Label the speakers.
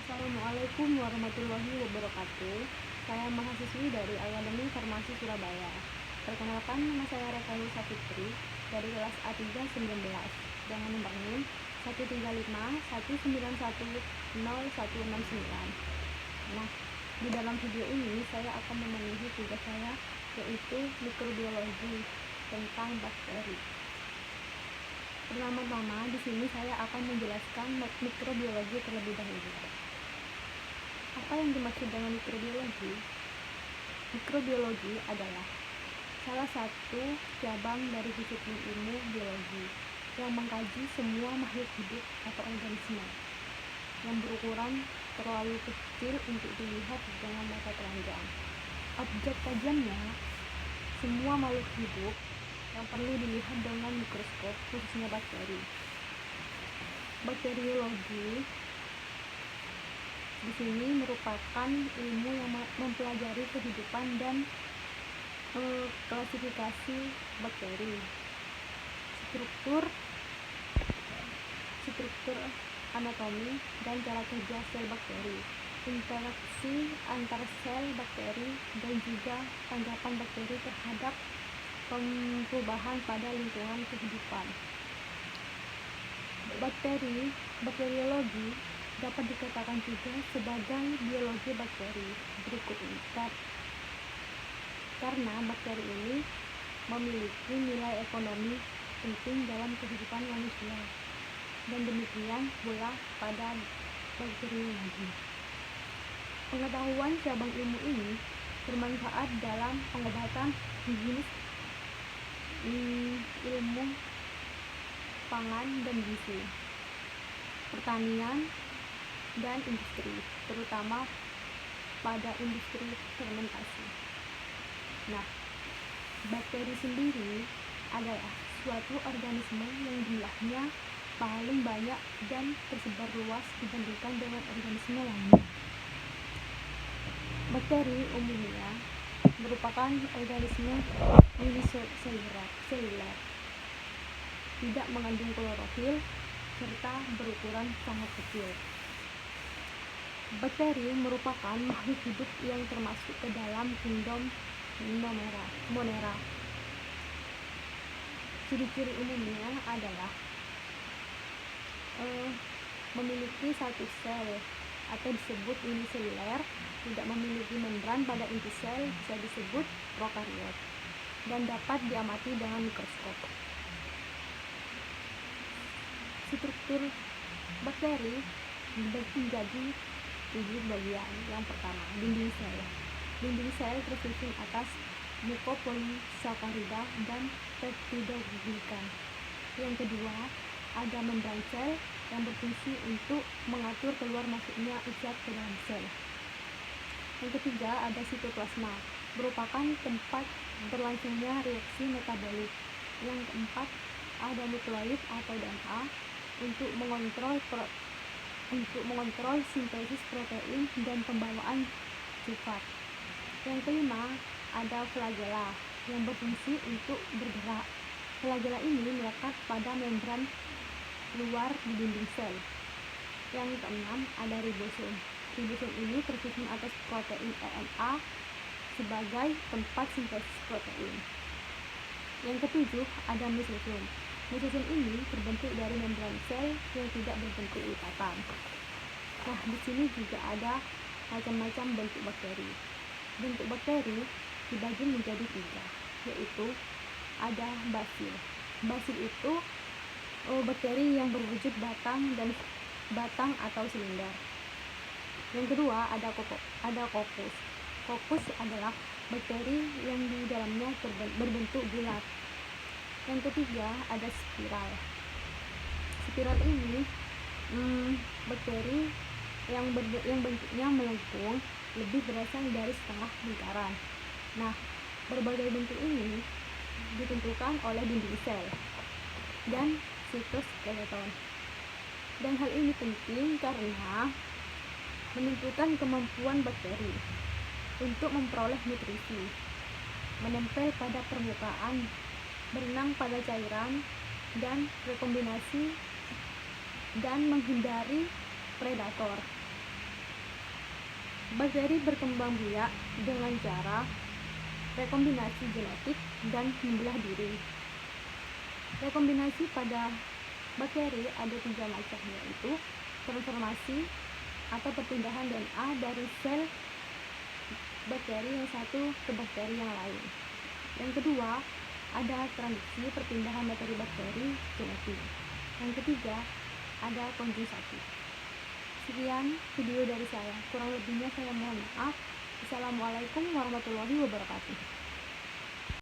Speaker 1: Assalamualaikum warahmatullahi wabarakatuh. Saya mahasiswi dari Akademi Farmasi Surabaya. Perkenalkan, nama saya Reka Lusa Fitri dari kelas A319 dengan nomor NIM 13519101169. Nah, di dalam video ini saya akan memenuhi tugas saya, yaitu mikrobiologi tentang bakteri. Pertama-tama di sini saya akan menjelaskan mikrobiologi terlebih dahulu. Apa yang dimaksud dengan mikrobiologi? Mikrobiologi adalah salah satu cabang dari disiplin ilmu biologi yang mengkaji semua makhluk hidup atau organisme yang berukuran terlalu kecil untuk dilihat dengan mata telanjang. Objek kajiannya semua makhluk hidup yang perlu dilihat dengan mikroskop, khususnya bakteri. Bakteriologi di sini merupakan ilmu yang mempelajari kehidupan dan klasifikasi bakteri, struktur anatomi dan cara kerja sel bakteri, interaksi antar sel bakteri, dan juga tanggapan bakteri terhadap perubahan pada lingkungan kehidupan. Bakteriologi dapat dikatakan juga sebagai biologi bakteri berikut ini, karena bakteri ini memiliki nilai ekonomi penting dalam kehidupan manusia, dan demikian pula pada bakteriologi. Pengetahuan cabang ilmu ini bermanfaat dalam pengobatan, higienis, ilmu pangan dan gizi, pertanian, dan industri, terutama pada industri fermentasi. Nah, bakteri sendiri adalah suatu organisme yang jumlahnya paling banyak dan tersebar luas dibandingkan dengan organisme lainnya. Bakteri umumnya merupakan organisme uniseluler, tidak mengandung klorofil, serta berukuran sangat kecil. Bakteri merupakan makhluk hidup yang termasuk ke dalam kingdom Monera. Ciri-ciri umumnya adalah memiliki satu sel atau disebut uniseluler, tidak memiliki membran pada inti sel, bisa disebut prokariot, dan dapat diamati dengan mikroskop. Struktur bakteri dibagi menjadi 7 bagian. Yang pertama, dinding sel. Dinding sel tersusun atas mukopolisakarida dan peptidoglikan. Yang kedua, ada membran sel yang berfungsi untuk mengatur keluar masuknya zat ke dalam sel. Yang ketiga, ada sitoplasma, merupakan tempat berlangsungnya reaksi metabolik. Yang keempat, ada nukleoid atau DNA untuk mengontrol sintesis protein dan pembawaan sifat. Yang kelima, ada flagela yang berfungsi untuk bergerak. Flagela ini melekat pada membran luar di dinding sel. Yang keenam, ada ribosom. Ribosom ini tersusun atas protein RNA sebagai tempat sintesis protein. Yang ketujuh, ada mesosom. Mesosom ini terbentuk dari membran sel yang tidak berbentuk lipatan. Nah, di sini juga ada macam-macam bentuk bakteri. Bentuk bakteri dibagi menjadi 3, yaitu ada basil. Basil itu bakteri yang berwujud batang atau silinder. Yang kedua, ada kokus. Kokus adalah bakteri yang di dalamnya berbentuk bulat. Yang ketiga, ada spiral. Spiral ini bakteri yang bentuknya melengkung, lebih berasal dari setengah lingkaran. Nah, berbagai bentuk ini ditentukan oleh dinding sel dan sitoskeleton. Dan hal ini penting karena menentukan kemampuan bakteri untuk memperoleh nutrisi, menempel pada permukaan, berenang pada cairan, dan rekombinasi dan menghindari predator. Bakteri berkembang biak dengan cara rekombinasi genetik dan membelah diri. Rekombinasi pada bakteri ada 3 macam, yaitu transformasi atau perpindahan DNA dari sel bakteri yang satu ke bakteri yang lain. Yang kedua, ada transduksi, perpindahan bakteri genetik. Yang ketiga, ada konjugasi. Sekian video dari saya, kurang lebihnya saya mohon maaf. Assalamualaikum warahmatullahi wabarakatuh.